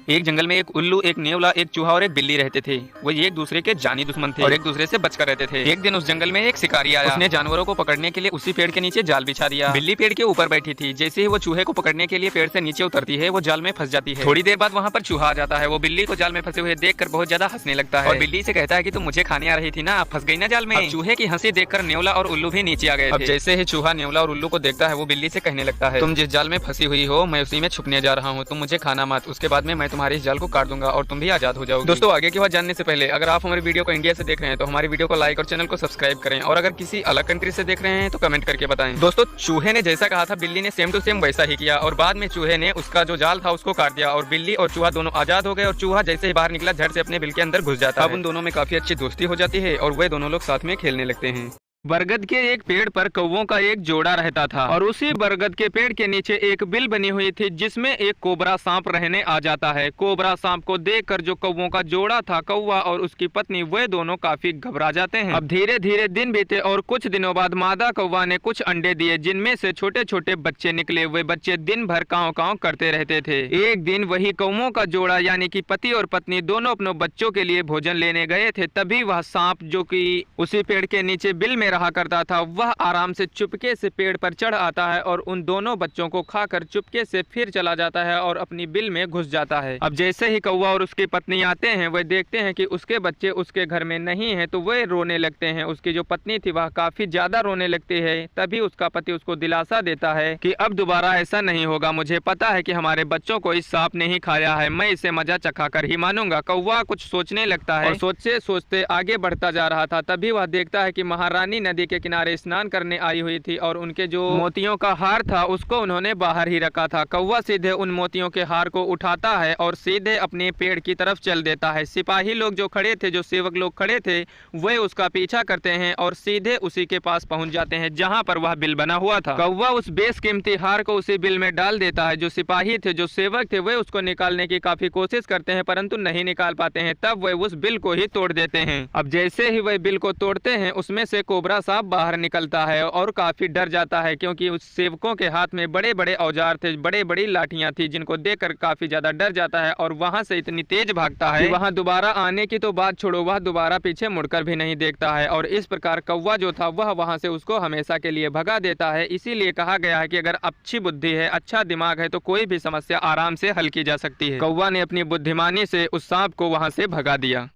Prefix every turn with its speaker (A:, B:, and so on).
A: एक जंगल में एक उल्लू, एक नेवला, एक चूहा और एक बिल्ली रहते थे। वो एक दूसरे के जानी दुश्मन थे और एक दूसरे से बचकर रहते थे। एक दिन उस जंगल में एक शिकारी आया। उसने जानवरों को पकड़ने के लिए उसी पेड़ के नीचे जाल बिछा दिया। बिल्ली पेड़ के ऊपर बैठी थी। जैसे ही वो चूहे को पकड़ने के लिए पेड़ से नीचे उतरती है, वो जाल में फंस जाती है। थोड़ी देर बाद वहाँ पर चूहा आ जाता है। वो बिल्ली को जाल में फंसे हुए देखकर बहुत ज्यादा हंसने लगता है और बिल्ली से कहता है कि तुम मुझे खाने आ रही थी ना, फंस गई ना जाल में। चूहे की हंसी देखकर नेवला और उल्लू भी नीचे आ गए। अब जैसे ही चूहा नेवला और उल्लू को देखता है, वो बिल्ली से कहने लगता है, तुम जिस जाल में फंसी हुई हो, मैं उसी में छुपने जा रहा हूँ। तुम मुझे खाना मत, उसके बाद में मैं तुम्हारे इस जाल को काट दूंगा और तुम भी आजाद हो जाओगे। दोस्तों, आगे की बात जानने से पहले अगर आप हमारी वीडियो को इंडिया से देख रहे हैं तो हमारी वीडियो को लाइक और चैनल को सब्सक्राइब करें, और अगर किसी अलग कंट्री से देख रहे हैं तो कमेंट करके बताएं। दोस्तों, चूहे ने जैसा कहा था, बिल्ली ने सेम टू सेम वैसा ही किया और बाद में चूहे ने उसका जो जाल था उसको काट दिया और बिल्ली और चूहा दोनों आजाद हो गए। और चूहा जैसे ही बाहर निकला, झट से अपने बिल के अंदर घुस जाता है। अब उन दोनों में काफी अच्छी दोस्ती हो जाती है और वे दोनों लोग साथ में खेलने लगते हैं। बरगद के एक पेड़ पर कौवों का एक जोड़ा रहता था और उसी बरगद के पेड़ के नीचे एक बिल बनी हुई थी जिसमें एक कोबरा सांप रहने आ जाता है। कोबरा सांप को देखकर जो कौवों का जोड़ा था, कौवा और उसकी पत्नी, वे दोनों काफी घबरा जाते हैं। अब धीरे धीरे दिन बीते और कुछ दिनों बाद मादा कौवा ने कुछ अंडे दिए जिनमें से छोटे छोटे बच्चे निकले। वे बच्चे दिन भर कांव कांव करते रहते थे। एक दिन वही कौवों का जोड़ा यानी कि पति और पत्नी दोनों अपने बच्चों के लिए भोजन लेने गए थे। तभी वह सांप जो कि उसी पेड़ के नीचे बिल में रहा करता था, वह आराम से चुपके से पेड़ पर चढ़ आता है और उन दोनों बच्चों को खाकर चुपके से फिर चला जाता है और अपनी बिल में घुस जाता है। अब जैसे ही कौवा और उसकी पत्नी आते हैं, वे देखते हैं कि उसके बच्चे उसके घर में नहीं हैं, तो वे रोने लगते हैं। उसकी जो पत्नी थी वह काफी ज्यादा रोने लगती है। तभी उसका पति उसको दिलासा देता है कि अब दोबारा ऐसा नहीं होगा। मुझे पता है कि हमारे बच्चों को इस सांप ने ही खाया है, मैं इसे मजा चखा कर ही मानूंगा। कौवा कुछ सोचने लगता है और सोचते सोचते आगे बढ़ता जा रहा था। तभी वह देखता है कि महारानी नदी के किनारे स्नान करने आई हुई थी और उनके जो मोतियों का हार था उसको उन्होंने बाहर ही रखा था। कौवा सीधे उन मोतियों के हार को उठाता है और सीधे अपने पेड़ की तरफ चल देता है। सिपाही लोग जो खड़े थे, जो सेवक लोग खड़े थे, वे उसका पीछा करते हैं और सीधे उसी के पास पहुंच जाते हैं जहां पर वह बिल बना हुआ था। कौवा उस बेशकीमती हार को उसी बिल में डाल देता है। जो सिपाही थे, जो सेवक थे, वे उसको निकालने की काफी कोशिश करते हैं परंतु नहीं निकाल पाते हैं। तब वे उस बिल को ही तोड़ देते हैं। अब जैसे ही वे बिल को तोड़ते हैं, उसमें से कोबरा सांप बाहर निकलता है और काफी डर जाता है क्योंकि उस सेवकों के हाथ में बड़े बड़े औजार थे, बड़े बड़ी लाठियां थी, जिनको देखकर काफी ज्यादा डर जाता है और वहां से इतनी तेज भागता है कि वहां दोबारा आने की तो बात छोड़ो, वह दोबारा पीछे मुड़कर भी नहीं देखता है। और इस प्रकार कौवा जो था वह वहां से उसको हमेशा के लिए भगा देता है। इसीलिए कहा गया है कि अगर अच्छी बुद्धि है, अच्छा दिमाग है, तो कोई भी समस्या आराम से हल की जा सकती है। कौवा ने अपनी बुद्धिमानी से उस सांप को वहां से भगा दिया।